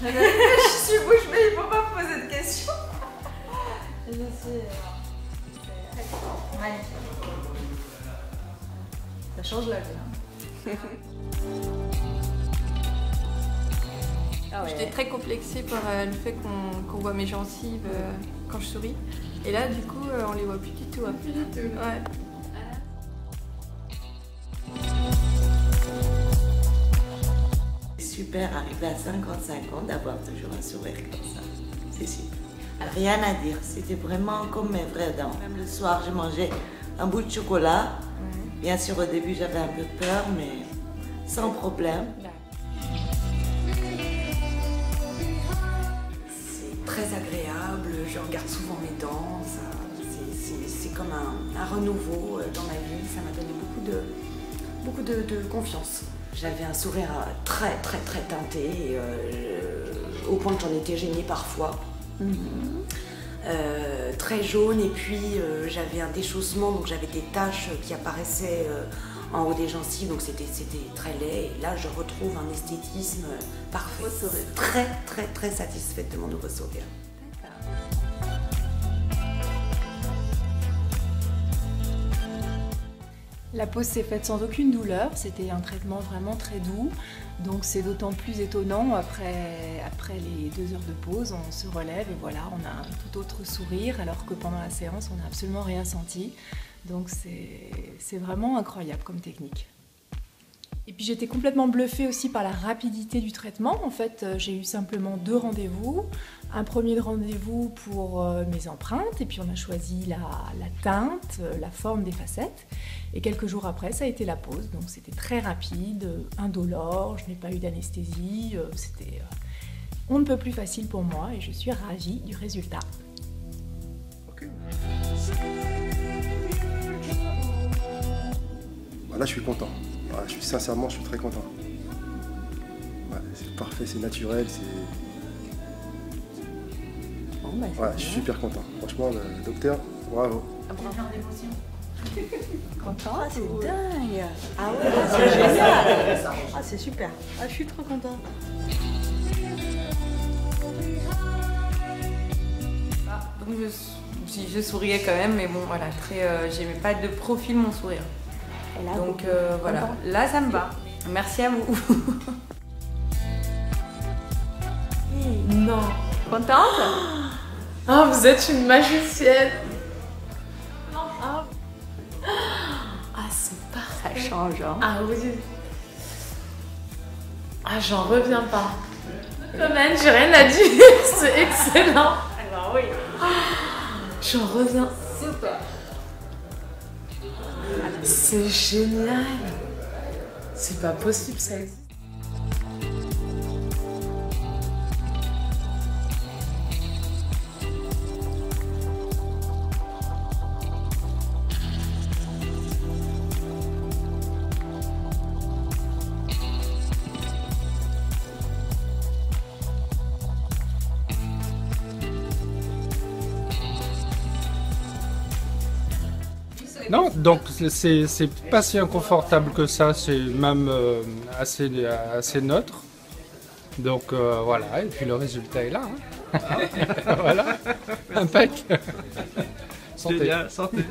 Je suis bouche bée, il faut pas me poser de questions. Je suis magnifique. Ça change la vie. Ah ouais. J'étais très complexée par le fait qu'on voit mes gencives quand je souris. Et là, du coup, on les voit plus du tout. Plus du tout. Ouais. Super, arrivé à 55 ans, d'avoir toujours un sourire comme ça. C'est super. Rien à dire, c'était vraiment comme mes vraies dents. Même le soir, je mangeais un bout de chocolat. Bien sûr, au début, j'avais un peu peur, mais sans problème. C'est très agréable, je regarde souvent mes dents. C'est comme un renouveau dans ma vie. Ça m'a donné beaucoup de confiance. J'avais un sourire très teinté, au point que j'en étais gênée parfois. Très jaune, et puis j'avais un déchaussement, donc j'avais des taches qui apparaissaient en haut des gencives, donc c'était très laid. Et là, je retrouve un esthétisme parfait. Très satisfaite de mon nouveau sourire. La pose s'est faite sans aucune douleur, c'était un traitement vraiment très doux, donc c'est d'autant plus étonnant après les 2 heures de pause, on se relève et voilà, on a un tout autre sourire alors que pendant la séance on n'a absolument rien senti, donc c'est vraiment incroyable comme technique. Et puis j'étais complètement bluffée aussi par la rapidité du traitement. En fait, j'ai eu simplement 2 rendez-vous. Un premier rendez-vous pour mes empreintes, et puis on a choisi la teinte, la forme des facettes. Et quelques jours après, ça a été la pose. Donc c'était très rapide, indolore, je n'ai pas eu d'anesthésie. C'était on ne peut plus facile pour moi et je suis ravie du résultat. Okay. Là, je suis content. Sincèrement, je suis très content. Ouais, c'est parfait, c'est naturel, c'est... Bon, bah, ouais, je suis super content. Franchement, le docteur, bravo. Content, ah, c'est dingue. Ah ouais, c'est génial. Ah, c'est super. Ah, je suis trop contente. Donc je souriais quand même, mais bon voilà, j'aimais pas de profil mon sourire. Là, donc voilà, là ça me va. Merci à vous. Non. Contente? Ah, vous êtes une magicienne. Ah, c'est parfait. Ça change, hein. Ah oui. Ah, j'en reviens pas. Quand même, j'ai rien à dire. C'est excellent. Alors oui. J'en reviens. Super. C'est génial. C'est pas possible, ça existe. Non, donc c'est pas si inconfortable que ça, c'est même assez neutre. Donc voilà, et puis le résultat est là. Hein. Voilà, impec. Santé. Génial, santé.